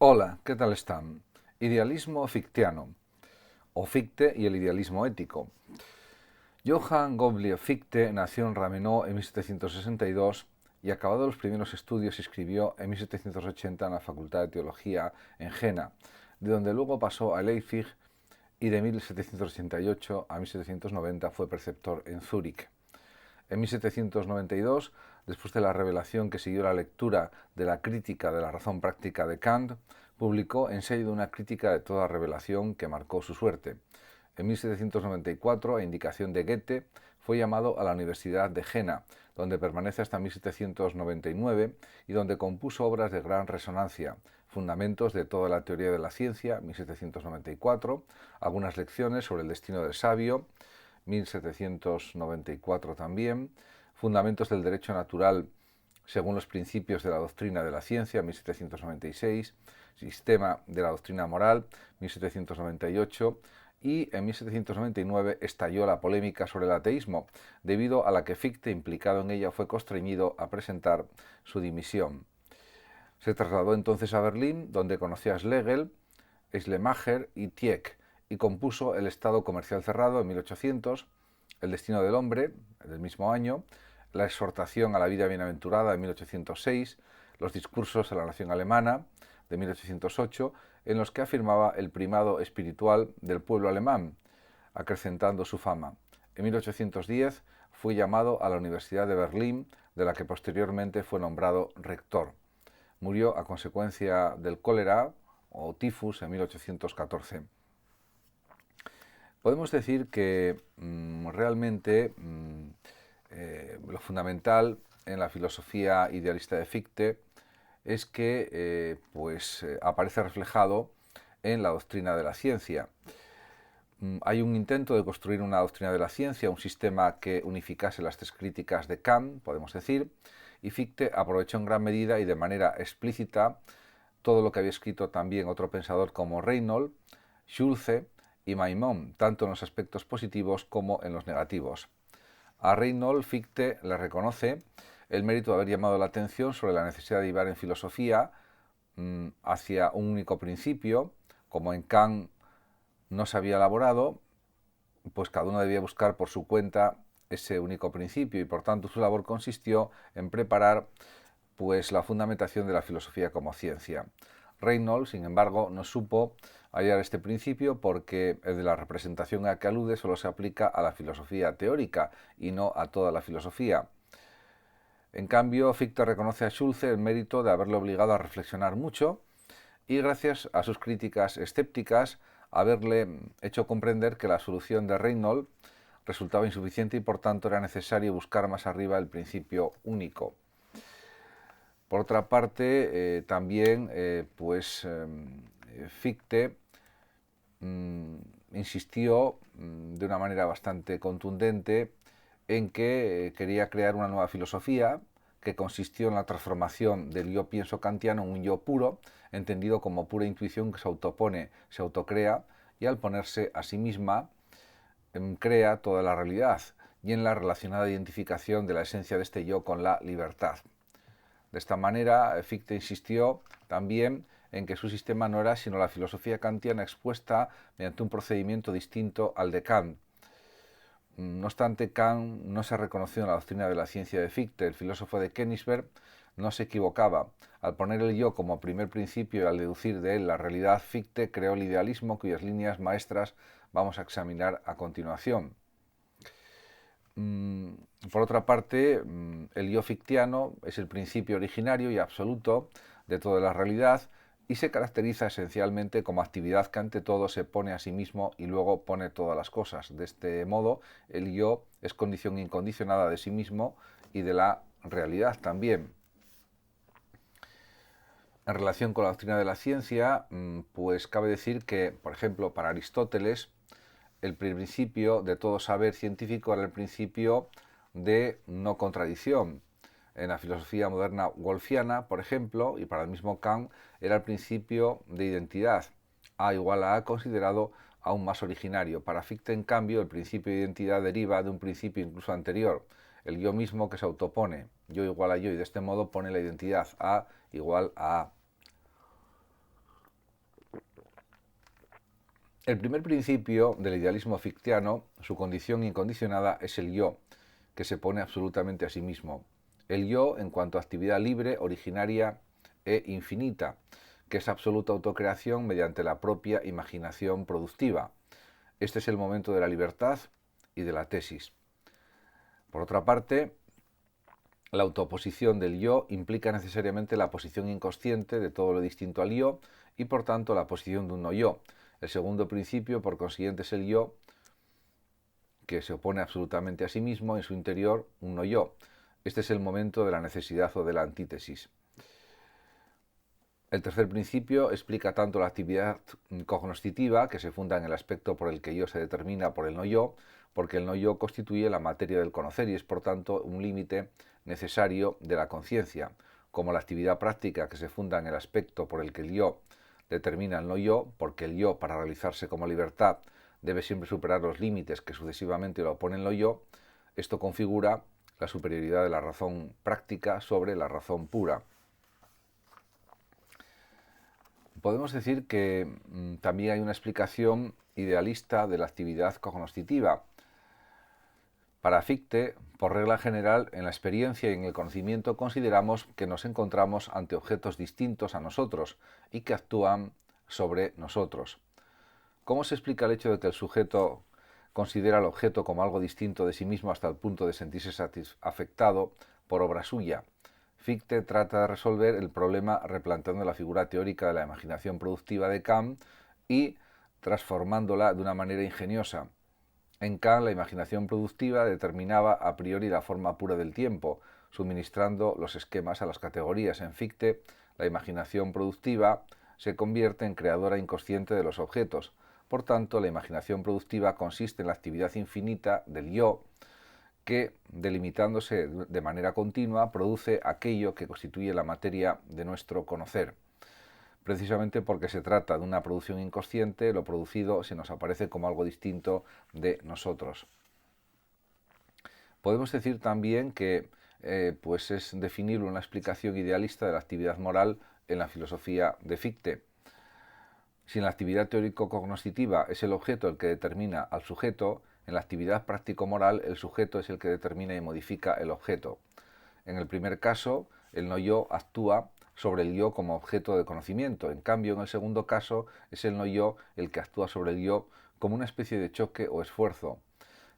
Hola, ¿qué tal están? Idealismo fictiano, o Fichte y el idealismo ético. Johann Gottlieb Fichte nació en Ramenó en 1762 y acabado los primeros estudios se inscribió en 1780 en la Facultad de Teología en Jena, de donde luego pasó a Leipzig y de 1788 a 1790 fue preceptor en Zúrich. En 1792, después de la revelación que siguió la lectura de la Crítica de la razón práctica de Kant, publicó Ensayo de una crítica de toda revelación que marcó su suerte. En 1794, a indicación de Goethe, fue llamado a la Universidad de Jena, donde permanece hasta 1799 y donde compuso obras de gran resonancia, Fundamentos de toda la teoría de la ciencia, 1794, algunas lecciones sobre el destino del sabio, 1794 también, Fundamentos del derecho natural según los principios de la doctrina de la ciencia, 1796, Sistema de la doctrina moral, 1798, y en 1799 estalló la polémica sobre el ateísmo, debido a la que Fichte, implicado en ella, fue constreñido a presentar su dimisión. Se trasladó entonces a Berlín, donde conoció a Schlegel, Schlemacher y Tieck, y compuso El Estado Comercial Cerrado en 1800, El Destino del Hombre, del mismo año, La Exhortación a la Vida Bienaventurada en 1806, Los Discursos a la Nación Alemana de 1808, en los que afirmaba el primado espiritual del pueblo alemán, acrecentando su fama. En 1810 fue llamado a la Universidad de Berlín, de la que posteriormente fue nombrado rector. Murió a consecuencia del cólera o tifus en 1814. Podemos decir que realmente lo fundamental en la filosofía idealista de Fichte es que aparece reflejado en la doctrina de la ciencia. Hay un intento de construir una doctrina de la ciencia, un sistema que unificase las tres críticas de Kant, podemos decir, y Fichte aprovechó en gran medida y de manera explícita todo lo que había escrito también otro pensador como Reinhold, Schulze y Maimon, tanto en los aspectos positivos como en los negativos. A Reinhold Fichte le reconoce el mérito de haber llamado la atención sobre la necesidad de llevar en filosofía hacia un único principio, como en Kant no se había elaborado, pues cada uno debía buscar por su cuenta ese único principio y por tanto su labor consistió en preparar pues la fundamentación de la filosofía como ciencia. Reinhold, sin embargo, no supo hallar este principio porque el de la representación a que alude solo se aplica a la filosofía teórica y no a toda la filosofía. En cambio, Fichte reconoce a Schulze el mérito de haberle obligado a reflexionar mucho y gracias a sus críticas escépticas haberle hecho comprender que la solución de Reinhold resultaba insuficiente y por tanto era necesario buscar más arriba el principio único. Por otra parte, también Fichte insistió de una manera bastante contundente en que quería crear una nueva filosofía que consistió en la transformación del yo pienso kantiano en un yo puro, entendido como pura intuición que se autopone, se autocrea y al ponerse a sí misma crea toda la realidad y en la relacionada identificación de la esencia de este yo con la libertad. De esta manera, Fichte insistió también en que su sistema no era sino la filosofía kantiana expuesta mediante un procedimiento distinto al de Kant. No obstante, Kant no se reconoció en la doctrina de la ciencia de Fichte. El filósofo de Königsberg no se equivocaba. Al poner el yo como primer principio y al deducir de él la realidad, Fichte creó el idealismo cuyas líneas maestras vamos a examinar a continuación. Por otra parte, el yo fictiano es el principio originario y absoluto de toda la realidad y se caracteriza esencialmente como actividad que ante todo se pone a sí mismo y luego pone todas las cosas. De este modo, el yo es condición incondicionada de sí mismo y de la realidad también. En relación con la doctrina de la ciencia, pues cabe decir que, por ejemplo, para Aristóteles, el principio de todo saber científico era el principio de no contradicción. En la filosofía moderna wolfiana, por ejemplo, y para el mismo Kant, era el principio de identidad. A igual a A considerado aún más originario. Para Fichte, en cambio, el principio de identidad deriva de un principio incluso anterior, el yo mismo que se autopone, yo igual a yo, y de este modo pone la identidad A igual a A. El primer principio del idealismo fictiano, su condición incondicionada, es el yo, que se pone absolutamente a sí mismo. El yo en cuanto a actividad libre, originaria e infinita, que es absoluta autocreación mediante la propia imaginación productiva. Este es el momento de la libertad y de la tesis. Por otra parte, la autoposición del yo implica necesariamente la posición inconsciente de todo lo distinto al yo y por tanto la posición de un no yo. El segundo principio, por consiguiente, es el yo que se opone absolutamente a sí mismo, en su interior un no yo. Este es el momento de la necesidad o de la antítesis. El tercer principio explica tanto la actividad cognoscitiva, que se funda en el aspecto por el que yo se determina por el no yo, porque el no yo constituye la materia del conocer y es por tanto un límite necesario de la conciencia, como la actividad práctica que se funda en el aspecto por el que el yo determina el no yo, porque el yo, para realizarse como libertad, debe siempre superar los límites que sucesivamente lo oponen lo yo. Esto configura la superioridad de la razón práctica sobre la razón pura. Podemos decir que también hay una explicación idealista de la actividad cognoscitiva. Para Fichte, por regla general, en la experiencia y en el conocimiento consideramos que nos encontramos ante objetos distintos a nosotros y que actúan sobre nosotros. ¿Cómo se explica el hecho de que el sujeto considera al objeto como algo distinto de sí mismo hasta el punto de sentirse afectado por obra suya? Fichte trata de resolver el problema replanteando la figura teórica de la imaginación productiva de Kant y transformándola de una manera ingeniosa. En Kant, la imaginación productiva determinaba a priori la forma pura del tiempo, suministrando los esquemas a las categorías. En Fichte, la imaginación productiva se convierte en creadora inconsciente de los objetos. Por tanto, la imaginación productiva consiste en la actividad infinita del yo, que, delimitándose de manera continua, produce aquello que constituye la materia de nuestro conocer. Precisamente porque se trata de una producción inconsciente, lo producido se nos aparece como algo distinto de nosotros. Podemos decir también que pues es definible una explicación idealista de la actividad moral en la filosofía de Fichte. Si en la actividad teórico-cognoscitiva es el objeto el que determina al sujeto, en la actividad práctico-moral el sujeto es el que determina y modifica el objeto. En el primer caso, el no yo actúa sobre el yo como objeto de conocimiento. En cambio, en el segundo caso, es el no yo el que actúa sobre el yo como una especie de choque o esfuerzo,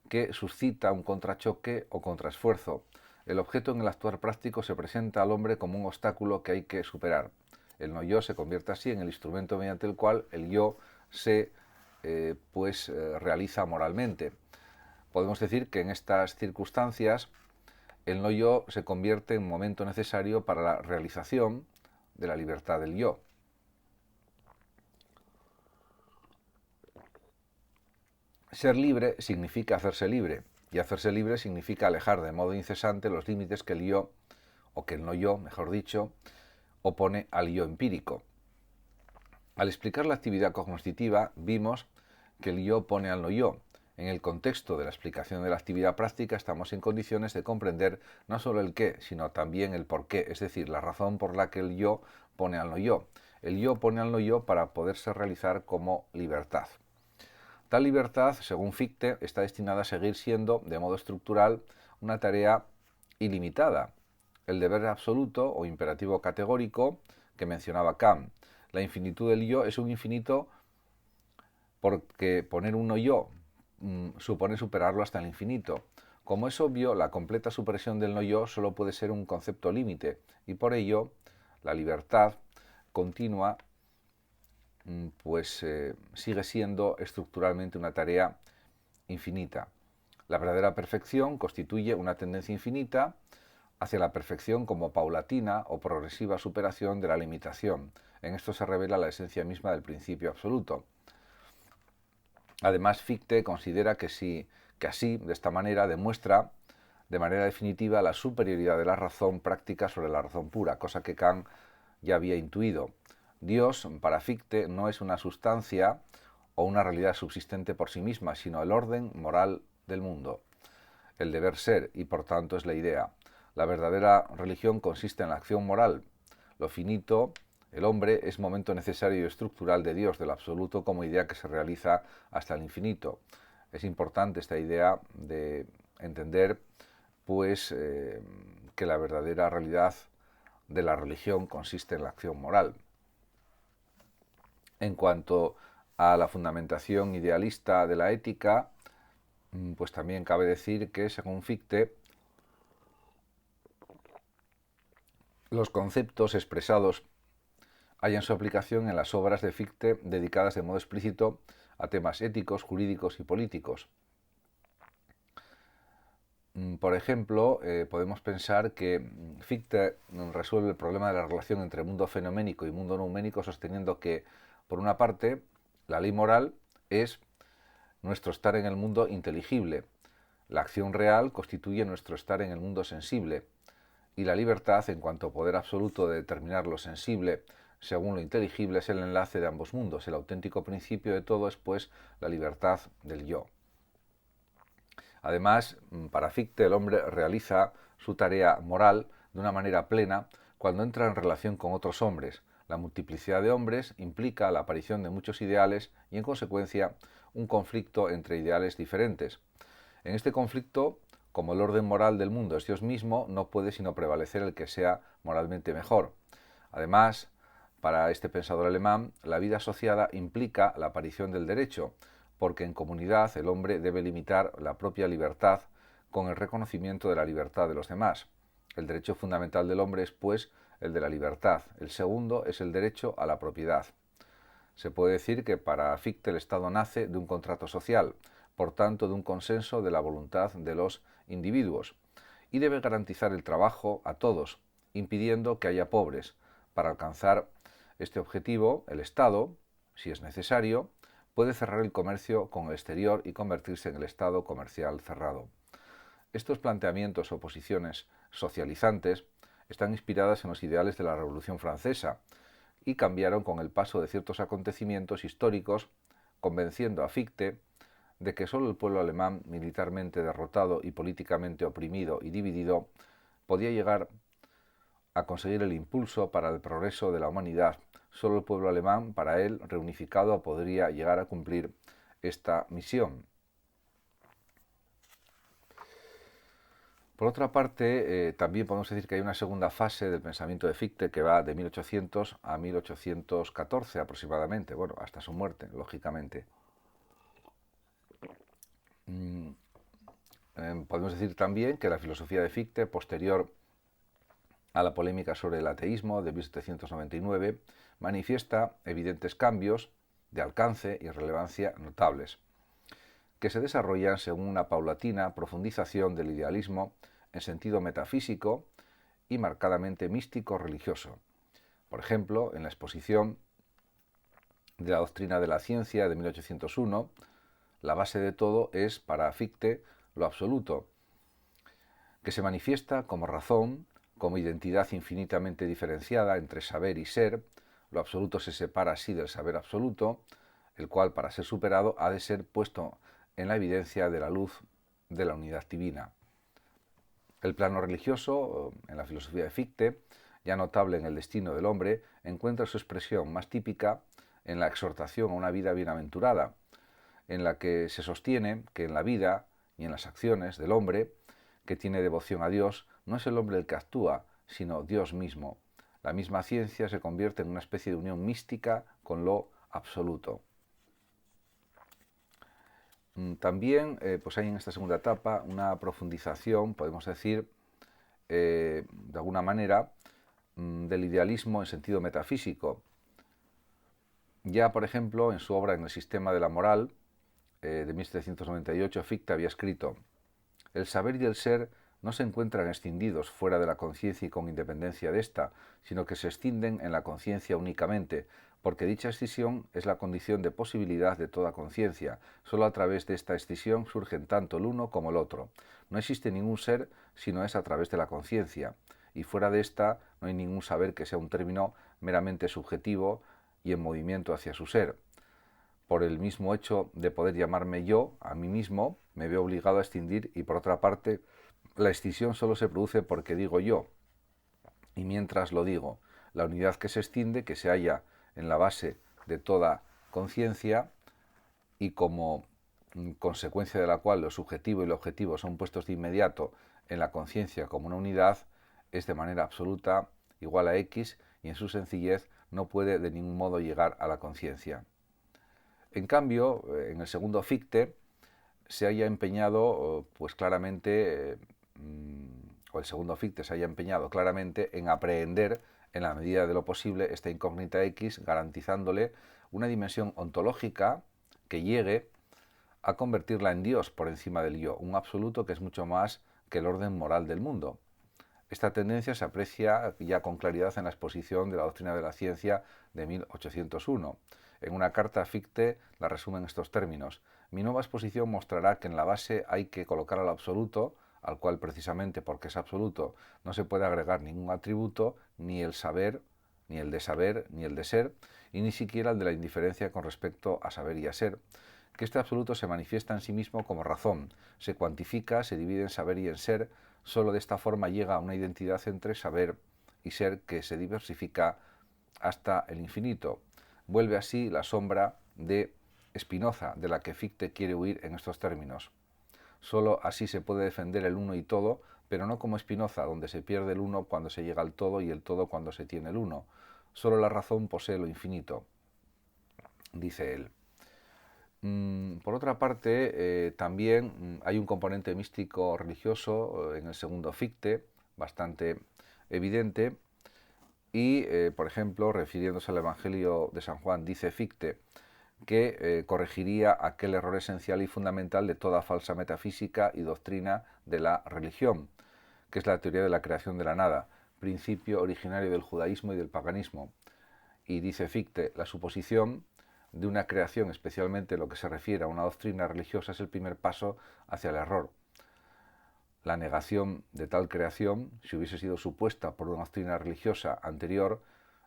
que suscita un contrachoque o contraesfuerzo. El objeto en el actuar práctico se presenta al hombre como un obstáculo que hay que superar. El no yo se convierte así en el instrumento mediante el cual el yo se realiza moralmente. Podemos decir que en estas circunstancias el no yo se convierte en un momento necesario para la realización de la libertad del yo. Ser libre significa hacerse libre, y hacerse libre significa alejar de modo incesante los límites que el yo, o que el no yo, mejor dicho, opone al yo empírico. Al explicar la actividad cognoscitiva, vimos que el yo opone al no yo. En el contexto de la explicación de la actividad práctica estamos en condiciones de comprender no solo el qué, sino también el por qué, es decir, la razón por la que el yo pone al no yo. El yo pone al no yo para poderse realizar como libertad. Tal libertad, según Fichte, está destinada a seguir siendo, de modo estructural, una tarea ilimitada. El deber absoluto o imperativo categórico que mencionaba Kant. La infinitud del yo es un infinito porque poner un no yo supone superarlo hasta el infinito. Como es obvio, la completa supresión del no yo solo puede ser un concepto límite y por ello la libertad continua sigue siendo estructuralmente una tarea infinita. La verdadera perfección constituye una tendencia infinita hacia la perfección como paulatina o progresiva superación de la limitación. En esto se revela la esencia misma del principio absoluto. Además, Fichte considera que así, de esta manera, demuestra de manera definitiva la superioridad de la razón práctica sobre la razón pura, cosa que Kant ya había intuido. Dios, para Fichte, no es una sustancia o una realidad subsistente por sí misma, sino el orden moral del mundo, el deber ser, y por tanto es la idea. La verdadera religión consiste en la acción moral. Lo finito El hombre es momento necesario y estructural de Dios, del absoluto, como idea que se realiza hasta el infinito. Es importante esta idea de entender pues que la verdadera realidad de la religión consiste en la acción moral. En cuanto a la fundamentación idealista de la ética, pues también cabe decir que, según Fichte, los conceptos expresados hallan su aplicación en las obras de Fichte dedicadas de modo explícito a temas éticos, jurídicos y políticos. Por ejemplo, podemos pensar que Fichte resuelve el problema de la relación entre mundo fenoménico y mundo nouménico sosteniendo que, por una parte, la ley moral es nuestro estar en el mundo inteligible, la acción real constituye nuestro estar en el mundo sensible, y la libertad, en cuanto poder absoluto de determinar lo sensible según lo inteligible, es el enlace de ambos mundos. El auténtico principio de todo es, pues, la libertad del yo. Además, para Fichte, el hombre realiza su tarea moral de una manera plena cuando entra en relación con otros hombres. La multiplicidad de hombres implica la aparición de muchos ideales y, en consecuencia, un conflicto entre ideales diferentes. En este conflicto, como el orden moral del mundo es Dios mismo, no puede sino prevalecer el que sea moralmente mejor. Además, para este pensador alemán, la vida asociada implica la aparición del derecho, porque en comunidad el hombre debe limitar la propia libertad con el reconocimiento de la libertad de los demás. El derecho fundamental del hombre es, pues, el de la libertad. El segundo es el derecho a la propiedad. Se puede decir que para Fichte el Estado nace de un contrato social, por tanto de un consenso de la voluntad de los individuos, y debe garantizar el trabajo a todos, impidiendo que haya pobres. Para alcanzar este objetivo, el Estado, si es necesario, puede cerrar el comercio con el exterior y convertirse en el Estado comercial cerrado. Estos planteamientos o posiciones socializantes están inspiradas en los ideales de la Revolución Francesa y cambiaron con el paso de ciertos acontecimientos históricos, convenciendo a Fichte de que solo el pueblo alemán, militarmente derrotado y políticamente oprimido y dividido, podía llegar a conseguir el impulso para el progreso de la humanidad. Solo el pueblo alemán, para él, reunificado, podría llegar a cumplir esta misión. Por otra parte, también podemos decir que hay una segunda fase del pensamiento de Fichte que va de 1800 a 1814 aproximadamente, bueno, hasta su muerte, lógicamente. Podemos decir también que la filosofía de Fichte, posterior a la polémica sobre el ateísmo de 1799, manifiesta evidentes cambios de alcance y relevancia notables, que se desarrollan según una paulatina profundización del idealismo en sentido metafísico y marcadamente místico-religioso. Por ejemplo, en la exposición de la doctrina de la ciencia de 1801, la base de todo es, para Fichte, lo absoluto, que se manifiesta como razón, como identidad infinitamente diferenciada entre saber y ser. Lo absoluto se separa así del saber absoluto, el cual, para ser superado, ha de ser puesto en la evidencia de la luz de la unidad divina. El plano religioso, en la filosofía de Fichte, ya notable en el destino del hombre, encuentra su expresión más típica en la exhortación a una vida bienaventurada, en la que se sostiene que en la vida y en las acciones del hombre que tiene devoción a Dios, no es el hombre el que actúa, sino Dios mismo. La misma ciencia se convierte en una especie de unión mística con lo absoluto. También pues hay en esta segunda etapa una profundización, podemos decir, de alguna manera, del idealismo en sentido metafísico. Ya, por ejemplo, en su obra En el sistema de la moral, de 1798, Fichte había escrito: el saber y el ser no se encuentran escindidos fuera de la conciencia y con independencia de ésta, sino que se extienden en la conciencia únicamente, porque dicha escisión es la condición de posibilidad de toda conciencia. Solo a través de esta escisión surgen tanto el uno como el otro. No existe ningún ser si no es a través de la conciencia, y fuera de esta no hay ningún saber que sea un término meramente subjetivo y en movimiento hacia su ser. Por el mismo hecho de poder llamarme yo a mí mismo, me veo obligado a escindir, y por otra parte, la escisión solo se produce porque digo yo, y mientras lo digo. la unidad que se extiende, que se halla en la base de toda conciencia y como consecuencia de la cual lo subjetivo y lo objetivo son puestos de inmediato en la conciencia como una unidad, es de manera absoluta igual a X y en su sencillez no puede de ningún modo llegar a la conciencia. En cambio, en el segundo ficte se haya empeñado pues claramente, o el segundo ficte se haya empeñado claramente en aprehender en la medida de lo posible esta incógnita X, garantizándole una dimensión ontológica que llegue a convertirla en Dios por encima del yo, un absoluto que es mucho más que el orden moral del mundo. Esta tendencia se aprecia ya con claridad en la exposición de la doctrina de la ciencia de 1801. En una carta a Fichte la resume en estos términos: mi nueva exposición mostrará que en la base hay que colocar al absoluto, al cual precisamente porque es absoluto no se puede agregar ningún atributo, ni el saber, ni el de saber, ni el de ser, y ni siquiera el de la indiferencia con respecto a saber y a ser, que este absoluto se manifiesta en sí mismo como razón, se cuantifica, se divide en saber y en ser, solo de esta forma llega a una identidad entre saber y ser que se diversifica hasta el infinito. Vuelve así la sombra de Spinoza, de la que Fichte quiere huir en estos términos. Solo así se puede defender el uno y todo, pero no como Spinoza, donde se pierde el uno cuando se llega al todo y el todo cuando se tiene el uno. Solo la razón posee lo infinito, dice él. Por otra parte, también hay un componente místico religioso en el segundo ficte, bastante evidente, y, por ejemplo, refiriéndose al Evangelio de San Juan, dice Fichte que corregiría aquel error esencial y fundamental de toda falsa metafísica y doctrina de la religión, que es la teoría de la creación de la nada, principio originario del judaísmo y del paganismo. Y dice Fichte, la suposición de una creación, especialmente en lo que se refiere a una doctrina religiosa, es el primer paso hacia el error. La negación de tal creación, si hubiese sido supuesta por una doctrina religiosa anterior,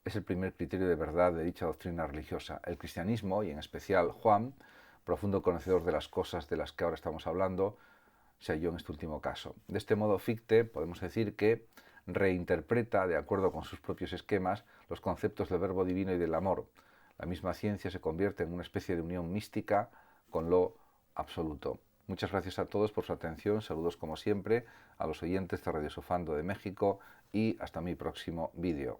es el primer criterio de verdad de dicha doctrina religiosa. El cristianismo, y en especial Juan, profundo conocedor de las cosas de las que ahora estamos hablando, se halló en este último caso. De este modo, Fichte podemos decir que reinterpreta, de acuerdo con sus propios esquemas, los conceptos del verbo divino y del amor. La misma ciencia se convierte en una especie de unión mística con lo absoluto. Muchas gracias a todos por su atención, saludos como siempre a los oyentes de Radio Sofando de México y hasta mi próximo vídeo.